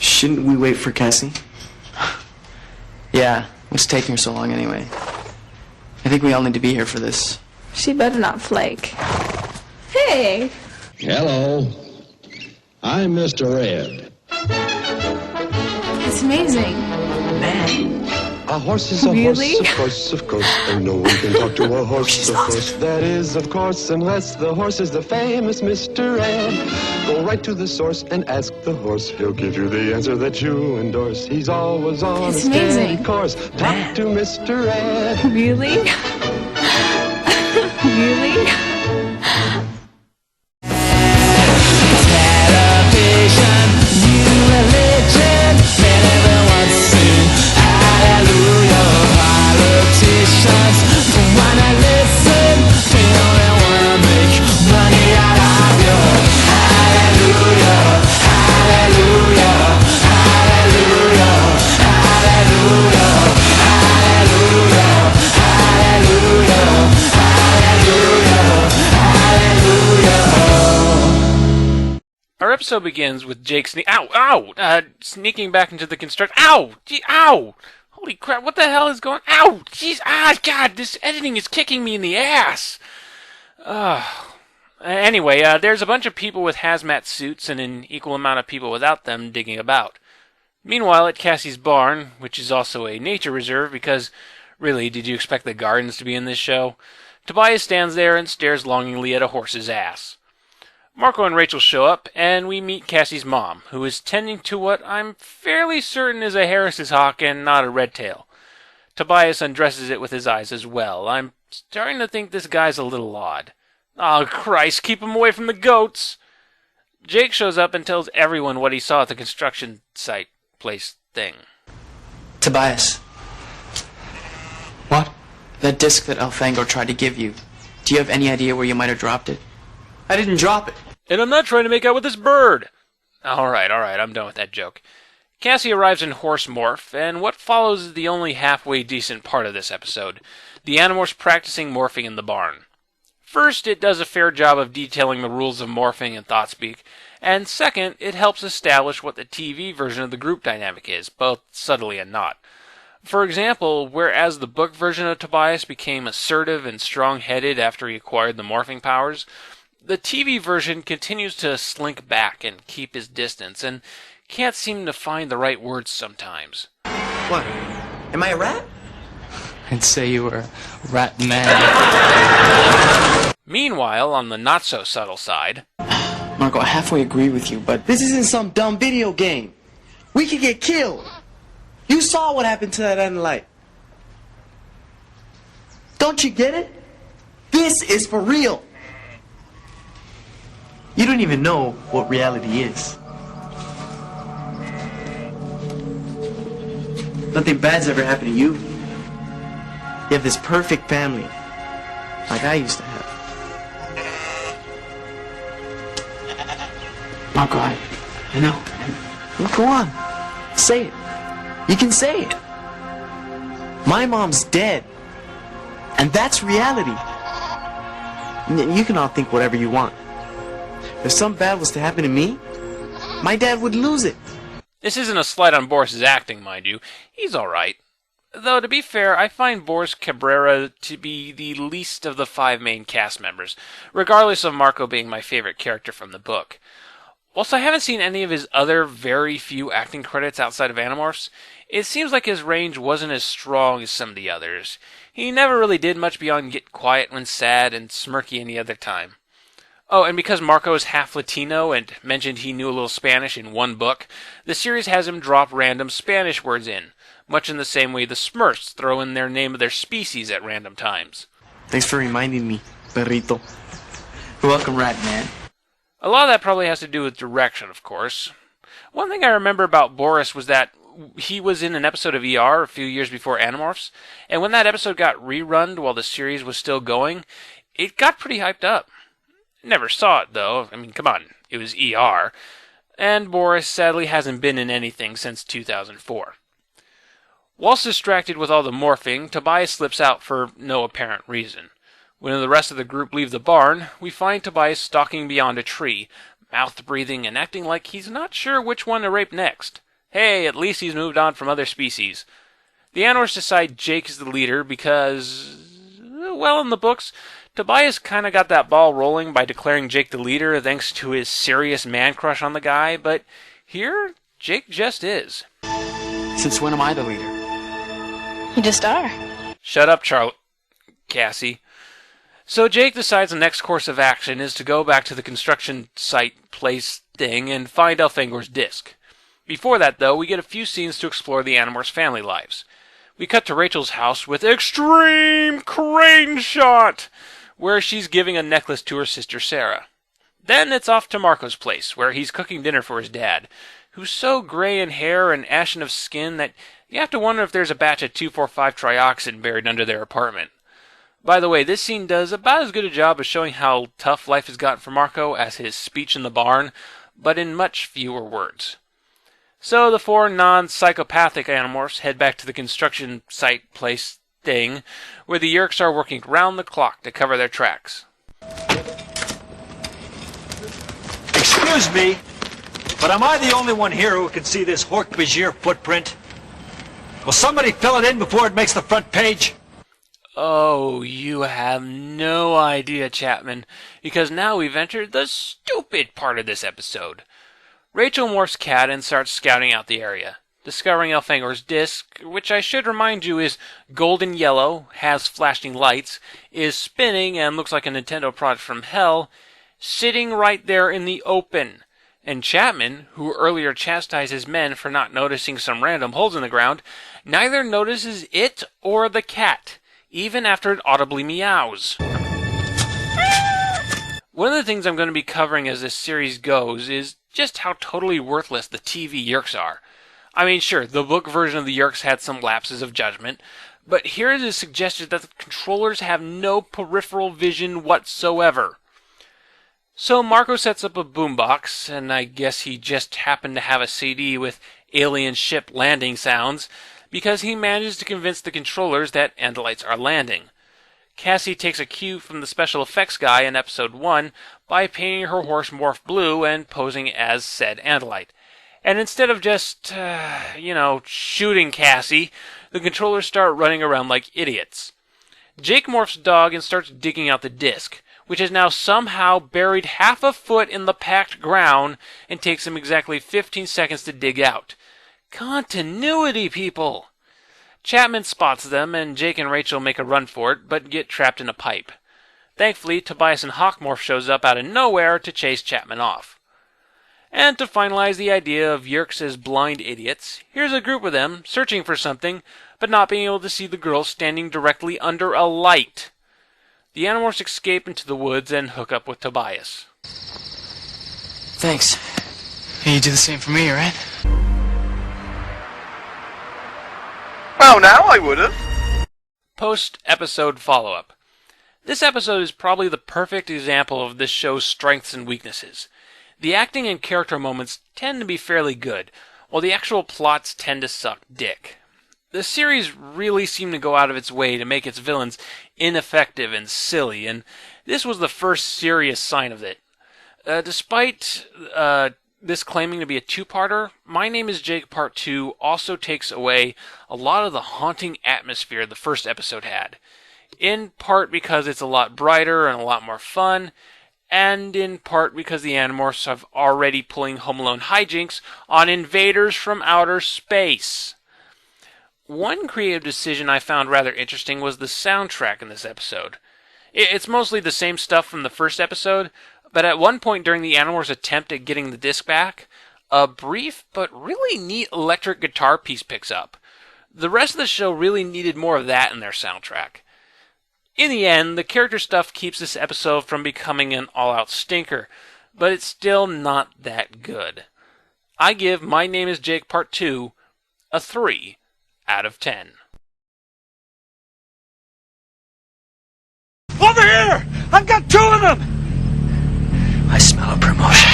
Shouldn't we wait for Cassie? Yeah, what's taking her so long anyway? I think we all need to be here for this. She better not flake. Hey! Hello. I'm Mr. Ed. It's amazing. Man. A horse is a Really? horse, of course, and no one can talk to a horse, of course. That is, of course, unless the horse is the famous Mr. Ed. Go right to the source and ask the horse. He'll give you the answer that you endorse. He's always on It's a steady amazing. course. Talk to Mr. Ed. Really? Really? Television, new religion, man everyone's seen. Hallelujah, politicians don't wanna listen, they only wanna make money out of you. Hallelujah, hallelujah, hallelujah, hallelujah, hallelujah, hallelujah, hallelujah, hallelujah. Our episode begins with Jake sneaking back into the construction. Ow! Holy crap! What the hell is going? Ow! Jeez! God! This editing is kicking me in the ass. Anyway, there's a bunch of people with hazmat suits and an equal amount of people without them digging about. Meanwhile, at Cassie's barn, which is also a nature reserve, because really, did you expect the gardens to be in this show? Tobias stands there and stares longingly at a horse's ass. Marco and Rachel show up, and we meet Cassie's mom, who is tending to what I'm fairly certain is a Harris's hawk and not a red tail. Tobias undresses it with his eyes as well. I'm starting to think this guy's a little odd. Oh, Christ, keep him away from the goats! Jake shows up and tells everyone what he saw at the construction site place thing. Tobias. What? That disc that Elfango tried to give you. Do you have any idea where you might have dropped it? I didn't drop it. And I'm not trying to make out with this bird! Alright, I'm done with that joke. Cassie arrives in horse morph, and what follows is the only halfway decent part of this episode. The Animorphs practicing morphing in the barn. First, it does a fair job of detailing the rules of morphing and thought speak, and second, it helps establish what the TV version of the group dynamic is, both subtly and not. For example, whereas the book version of Tobias became assertive and strong-headed after he acquired the morphing powers, the TV version continues to slink back and keep his distance, and can't seem to find the right words sometimes. What? Am I a rat? I'd say you were a rat man. Meanwhile, on the not-so-subtle side... Marco, I halfway agree with you, but... This isn't some dumb video game. We could get killed. You saw what happened to that Light. Don't you get it? This is for real. You don't even know what reality is. Nothing bad's ever happened to you. You have this perfect family, like I used to have. Marco, I know. Well, go on. Say it. You can say it. My mom's dead. And that's reality. You can all think whatever you want. If something bad was to happen to me, my dad would lose it. This isn't a slight on Boris's acting, mind you. He's alright. Though, to be fair, I find Boris Cabrera to be the least of the 5 main cast members, regardless of Marco being my favorite character from the book. Whilst I haven't seen any of his other very few acting credits outside of Animorphs, it seems like his range wasn't as strong as some of the others. He never really did much beyond get quiet when sad and smirky any other time. Oh, and because Marco is half Latino and mentioned he knew a little Spanish in one book, the series has him drop random Spanish words in, much in the same way the Smurfs throw in their name of their species at random times. Thanks for reminding me, perrito. You're welcome, rat man. A lot of that probably has to do with direction, of course. One thing I remember about Boris was that he was in an episode of ER a few years before Animorphs, and when that episode got rerun while the series was still going, it got pretty hyped up. Never saw it, though. I mean, come on, it was ER. And Boris sadly hasn't been in anything since 2004. Whilst distracted with all the morphing, Tobias slips out for no apparent reason. When the rest of the group leave the barn, we find Tobias stalking beyond a tree, mouth-breathing and acting like he's not sure which one to rape next. Hey, at least he's moved on from other species. The Animorphs decide Jake is the leader because, well, in the books, Tobias kind of got that ball rolling by declaring Jake the leader thanks to his serious man crush on the guy, but here, Jake just is. Since when am I the leader? You just are. Shut up, Cassie. So Jake decides the next course of action is to go back to the construction site place thing and find Elfangor's disc. Before that, though, we get a few scenes to explore the Animorphs' family lives. We cut to Rachel's house with extreme crane shot, where she's giving a necklace to her sister Sarah. Then it's off to Marco's place, where he's cooking dinner for his dad, who's so gray in hair and ashen of skin that you have to wonder if there's a batch of 2,4,5-trioxin buried under their apartment. By the way, this scene does about as good a job of showing how tough life has gotten for Marco as his speech in the barn, but in much fewer words. So the 4 non-psychopathic Animorphs head back to the construction site place thing, where the Yeerks are working round the clock to cover their tracks. Excuse me, but am I the only one here who can see this Hork-Bajir footprint? Will somebody fill it in before it makes the front page? Oh, you have no idea, Chapman, because now we've entered the stupid part of this episode. Rachel morphs cat and starts scouting out the area, discovering Elfangor's disc, which I should remind you is golden yellow, has flashing lights, is spinning and looks like a Nintendo product from hell, sitting right there in the open. And Chapman, who earlier chastised his men for not noticing some random holes in the ground, neither notices it or the cat, even after it audibly meows. One of the things I'm going to be covering as this series goes is just how totally worthless the TV Yeerks are. I mean, sure, the book version of the Yeerks had some lapses of judgment, but here it is suggested that the controllers have no peripheral vision whatsoever. So Marco sets up a boombox, and I guess he just happened to have a CD with alien ship landing sounds, because he manages to convince the controllers that Andalites are landing. Cassie takes a cue from the special effects guy in episode 1 by painting her horse morph blue and posing as said Andalite. And instead of just, shooting Cassie, the controllers start running around like idiots. Jake morphs dog and starts digging out the disc, which is now somehow buried half a foot in the packed ground and takes him exactly 15 seconds to dig out. Continuity, people! Chapman spots them, and Jake and Rachel make a run for it, but get trapped in a pipe. Thankfully, Tobias and Hawkmorph shows up out of nowhere to chase Chapman off. And to finalize the idea of Yeerks as blind idiots, here's a group of them searching for something, but not being able to see the girl standing directly under a light. The Animorphs escape into the woods and hook up with Tobias. Thanks. Can you do the same for me, right? Well, now I would've. Post-episode follow-up. This episode is probably the perfect example of this show's strengths and weaknesses. The acting and character moments tend to be fairly good, while the actual plots tend to suck dick. The series really seemed to go out of its way to make its villains ineffective and silly, and this was the first serious sign of it. Despite this claiming to be a two-parter, My Name is Jake Part 2 also takes away a lot of the haunting atmosphere the first episode had. In part because it's a lot brighter and a lot more fun, and in part because the Animorphs are already pulling Home Alone hijinks on invaders from outer space. One creative decision I found rather interesting was the soundtrack in this episode. It's mostly the same stuff from the first episode, but at one point during the Animorphs' attempt at getting the disc back, a brief but really neat electric guitar piece picks up. The rest of the show really needed more of that in their soundtrack. In the end, the character stuff keeps this episode from becoming an all-out stinker, but it's still not that good. I give My Name is Jake Part 2 a 3 out of 10. Over here! I've got 2 of them! I smell a promotion.